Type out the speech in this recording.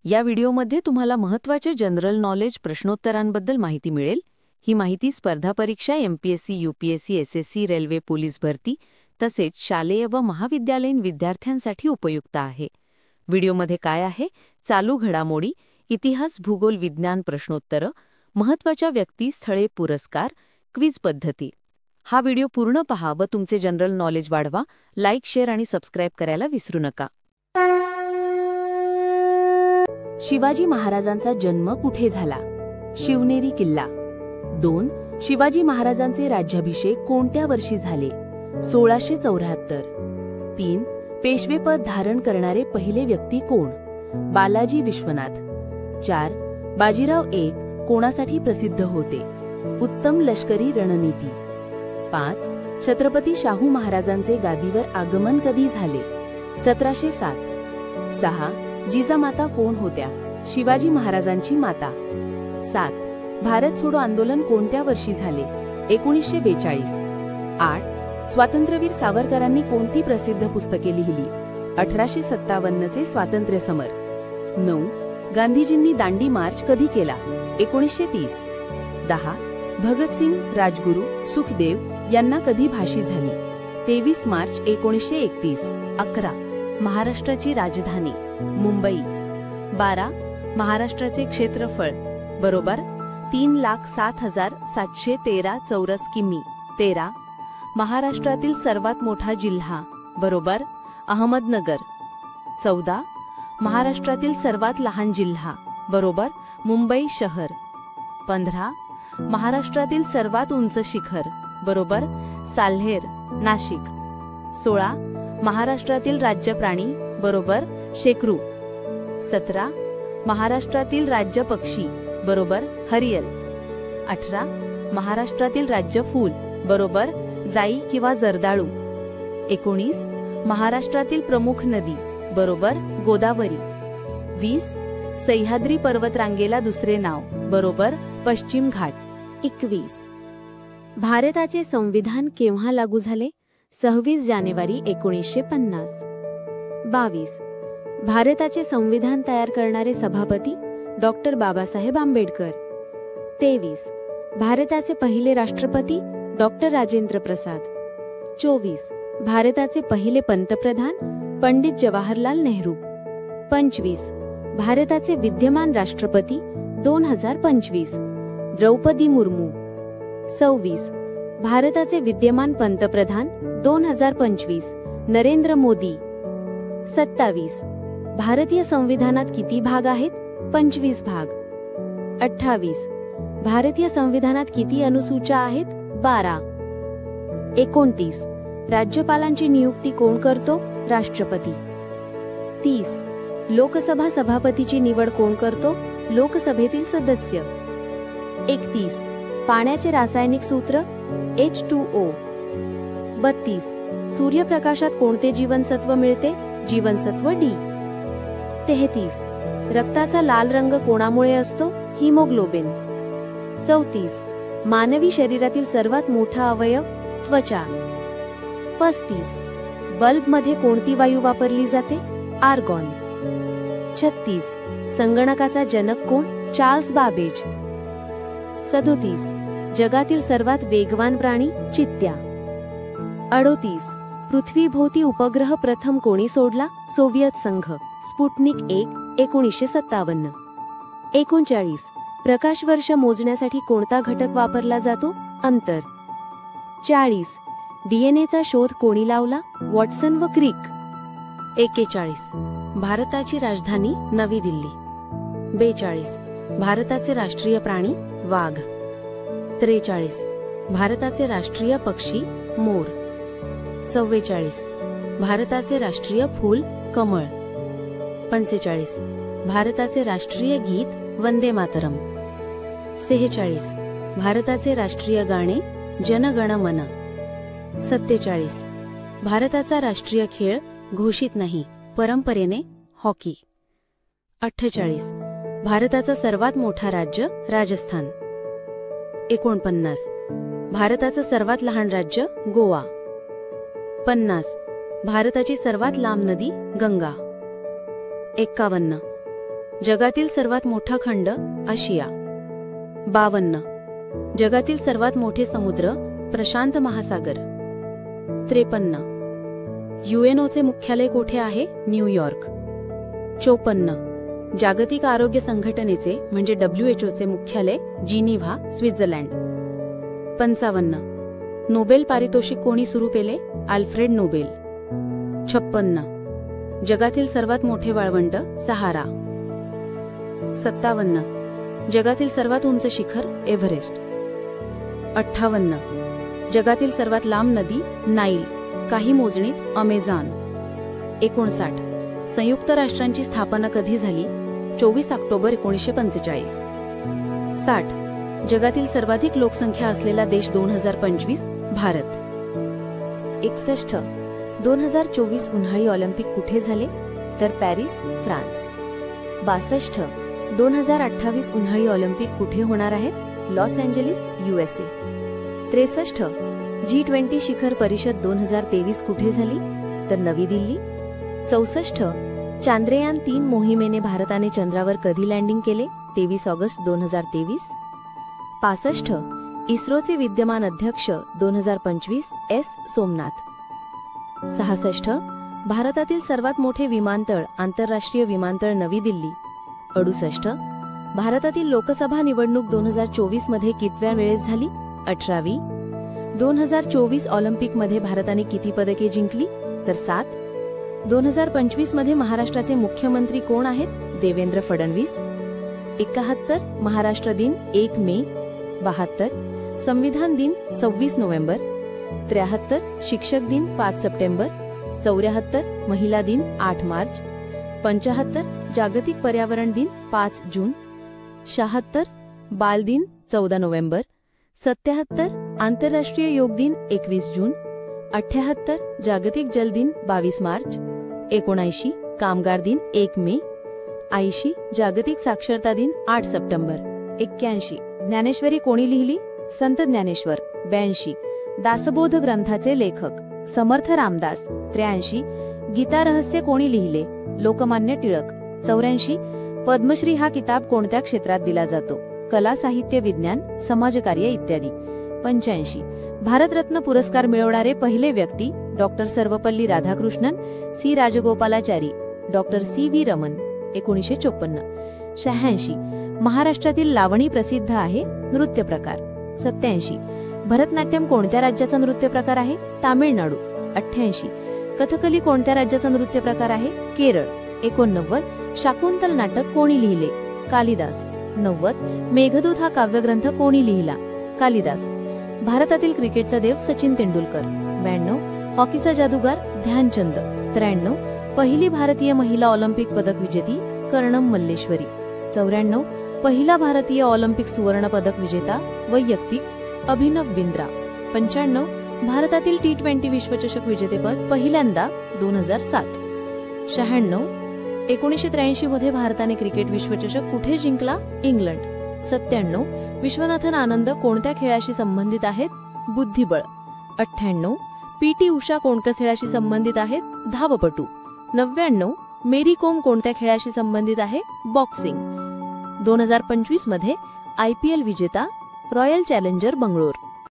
या व्हिडिओमध्ये तुम्हाला महत्त्वाचे जनरल नॉलेज प्रश्नोत्तरांबद्दल माहिती मिळेल. ही माहिती स्पर्धा परीक्षा MPSC, UPSC, SSC, railway, police भरती तसेच शालेय व महाविद्यालयीन विद्यार्थ्यांसाठी उपयुक्त आहे. व्हिडिओमध्ये काय आहे? चालू घडामोडी, इतिहास, भूगोल, विज्ञान प्रश्नोत्तरं, महत्त्वाच्या व्यक्ती, स्थळे, पुरस्कार, क्विज पद्धती. हा व्हिडिओ पूर्ण पहा व तुमचे जनरल नॉलेज वाढवा. लाईक, शेअर आणि सबस्क्राईब करायला विसरू नका. शिवाजी महाराजांचा जन्म कुठे झाला? शिवनेरी किल्ला. 2. शिवाजी महाराजांचे राज्याभिषेक कोणत्या वर्षी झाले? 1674. 3. पेशवेपद धारण करणारे पहिले व्यक्ती कोण? बालाजी विश्वनाथ. 4. बाजीराव एक कोणासाठी प्रसिद्ध होते? उत्तम लष्करी रणनीती. 5. छत्रपती शाहू महाराजांचे गादीवर आगमन कधी झाले? 1707. 6. जिजामाता कोण होत्या? शिवाजी महाराजांची माता. 7. भारत छोडो आंदोलन कोणत्या वर्षी झाले? 1942. 8. स्वातंत्र्यवीर सावरकरांनी कोणती प्रसिद्ध पुस्तके लिहिली? 1857 चे स्वातंत्र्य समर. 9. गांधीजींनी दांडी मार्च कधी केला? 1930. 10. भगतसिंग, राजगुरू, सुखदेव यांना कधी फाशी झाली? 23 मार्च 1931. 11. महाराष्ट्राची राजधानी? मुंबई. 12. महाराष्ट्राचे क्षेत्रफळ? बरोबर 3,07,713 चौरस किमी. 13. महाराष्ट्रातील सर्वात मोठा जिल्हा? बरोबर अहमदनगर. 14. महाराष्ट्रातील सर्वात लहान जिल्हा? बरोबर मुंबई शहर. 15. महाराष्ट्रातील सर्वात उंच शिखर? बरोबर साल्हेर, नाशिक. 16. महाराष्ट्रातील राज्य प्राणी? बरोबर शेकरू. 17. महाराष्ट्रातील राज्य पक्षी? बरोबर हरियल. 18. महाराष्ट्रातील राज्य फूल? बरोबर जाई किंवा जर्दाळू. 19. महाराष्ट्रातील प्रमुख नदी? बरोबर गोदावरी. 20. सह्याद्री पर्वतरांगेला दुसरे नाव? बरोबर पश्चिम घाट. 21. भारताचे संविधान केव्हा लागू झाले? 26 जानेवारी 1950. 22. भारताचे संविधान तयार करणारे सभापती? डॉक्टर बाबासाहेब आंबेडकर. 23. भारताचे पहिले राष्ट्रपती? डॉक्टर राजेंद्र प्रसाद. 24. भारताचे पहिले पंतप्रधान? पंडित जवाहरलाल नेहरू. 25. भारताचे विद्यमान राष्ट्रपती 2025? द्रौपदी मुर्मू. 26. भारताचे विद्यमान पंतप्रधान 2025? नरेंद्र मोदी. 27. भारतीय संविधानात किती भाग आहेत? 25 भाग. 28. भारतीय संविधानात किती अनुसूच्या आहेत? 12. 29. राज्यपालांची नियुक्ती कोण करतो? राष्ट्रपती. 30. लोकसभा सभापतीची निवड कोण करतो? लोकसभेतील सदस्य. 31. पाण्याचे रासायनिक सूत्र? H2O. 32. सूर्यप्रकाशात कोणते जीवनसत्व मिळते? जीवनसत्व D. 33. रक्ताचा लाल रंग कोणामुळे असतो? हिमोग्लोबिन. 34. मानवी शरीरातील सर्वात मोठा अवयव? त्वचा. 35. बल्बमध्ये कोणती वायू वापरली जाते? आर्गॉन. 36. संगणकाचा जनक कोण? Charles Babbage. 37. जगातील सर्वात वेगवान प्राणी? चित्त्या. 38. पृथ्वीभोवती उपग्रह प्रथम कोणी सोडला? सोव्हिएत संघ. स्पुटनिक 1 1957. 39. प्रकाशवर्ष मोजण्यासाठी कोणता घटक वापरला जातो? अंतर. 40. डीएनएचा शोध कोणी लावला? वॉटसन व क्रिक. 41. भारताची राजधानी? नवी दिल्ली. 42. भारताचे राष्ट्रीय प्राणी? वाघ. 43. भारताचे राष्ट्रीय पक्षी? मोर. 44. भारताचे राष्ट्रीय फूल? कमळ. 45. भारताचे राष्ट्रीय गीत? वंदे मातरम. 46. भारताचे राष्ट्रीय गाणे? जन गण मन. 47. भारताचा राष्ट्रीय खेळ? घोषित नाही, परंपरेने हॉकी. 48. भारताचा सर्वात मोठा राज्य? राजस्थान. 49. भारताचं सर्वात लहान राज्य? गोवा. 50. भारताची सर्वात लांब नदी? गंगा. 51. जगातील सर्वात मोठा खंड आशिया. 52. जगातील सर्वात मोठे समुद्र प्रशांत महासागर. 53. UNOचे मुख्यालय कोठे आहे? न्यूयॉर्क. 54. जागतिक आरोग्य संघटनेचे म्हणजे WHOचे मुख्यालय जिनिव्हा, स्वित्झर्लंड. 55. नोबेल पारितोषिक कोणी सुरू केले? Alfred Nobel. 56. जगातील सर्वात मोठे वाळवंट सहारा. 57. जगातील सर्वात उंच शिखर एव्हरेस्ट. 58. जगातील सर्वात लांब नदी नाईल, काही मोजणीत अमेझॉन. 59. संयुक्त राष्ट्रांची स्थापना कधी झाली? 24 ऑक्टोबर 1945. 60. जगातील सर्वाधिक लोकसंख्या असलेला देश 2025 भारत. 61. 2024 उन्हाळी ऑलिम्पिक कुठे झाले? तर पॅरिस, फ्रान्स. 62. 2028 उन्हाळी ऑलिम्पिक कुठे होणार आहेत? Los Angeles, USA. 63. G20 शिखर परिषद 2023 कुठे झाली? तर नवी दिल्ली. 64. चांद्रयान 3 मोहिमेने भारताने चंद्रावर कधी लँडिंग केले? 23 ऑगस्ट 2023. 65. इस्रोचे विद्यमान अध्यक्ष 2025 S. सोमनाथ. 66. भारतातील सर्वात मोठे विमानतळ आंतरराष्ट्रीय विमानतळ नवी दिल्ली. 68. भारतातील लोकसभा निवडणूक 2024 मध्ये कितव्या वेळेस झाली? 18वी. 2024 ऑलिम्पिकमध्ये भारताने किती पदके जिंकली? तर 7. 2025 मध्ये महाराष्ट्राचे मुख्यमंत्री कोण आहेत? देवेंद्र फडणवीस. 71. महाराष्ट्र दिन 1 मे. 72. संविधान दिन 26 नोव्हेंबर. 73. शिक्षक दिन 5 सप्टेंबर. 74. महिला दिन 8 मार्च. 75. जागतिक पर्यावरण दिन 5 जून. 76. बाल दिन 14 नोव्हेंबर. 77. आंतरराष्ट्रीय योग दिन 21 जून. 78. जागतिक जल दिन 22 मार्च. 79. कामगार दिन 1 मे. 80. जागतिक साक्षरता दिन 8 सप्टेंबर. 81. ज्ञानेश्वरी कोणी लिहिली? संत ज्ञानेश्वर. 82. दासबोध ग्रंथाचे लेखक समर्थ रामदास. 83. गीता रहस्य कोणी लिहिले? लोकमान्य टिळक. 84. पद्मश्री हा किताब कोणत्या क्षेत्रात दिला जातो? कला, साहित्य, विज्ञान, समाजकार्य इत्यादी. 85. भारतरत्न पुरस्कार मिळवणारे पहिले व्यक्ती doctor Sarvepalli Radhakrishnan, C Rajagopalachari, doctor CV Raman. 1954. 86. महाराष्ट्रातील लावणी प्रसिद्ध आहे नृत्य प्रकार. 87. भरतनाट्यम कोणत्या राज्याचा नृत्य प्रकार आहे? तामिळनाडू. 88. कथकली कोणत्या राज्याचा नृत्य प्रकार आहे? केरळ. 89. शाकुंतल नाटक कोणी लिहिले? कालिदास. 90. मेघदूत हा काव्यग्रंथ कोणी लिहिला? कालिदास. भारतातील क्रिकेटचा देव सचिन तेंडुलकर. 92. हॉकीचा जादूगार ध्यानचंद. 93. पहिली भारतीय महिला ऑलिम्पिक पदक विजेती कर्णम मल्लेश्वरी. 94. पहिला भारतीय ऑलिम्पिक सुवर्ण पदक विजेता वैयक्तिक अभिनव बिंद्रा. 95. भारतातील T20 विश्वचषक विजेतेपद पहिल्यांदा 2007. 96. 1983 मध्ये भारताने क्रिकेट विश्वचषक कुठे जिंकला? इंग्लंड. 97. विश्वनाथन आनंद कोणत्या खेळाशी संबंधित आहेत? बुद्धिबळ. 98. PT उषा कोणत्या खेळाशी संबंधित आहेत? धावपटू. 99. मेरी कोम कोणत्या खेळाशी संबंधित आहे? बॉक्सिंग. 2025 मध्ये IPL विजेता रॉयल चॅलेंजर बंगळुरू.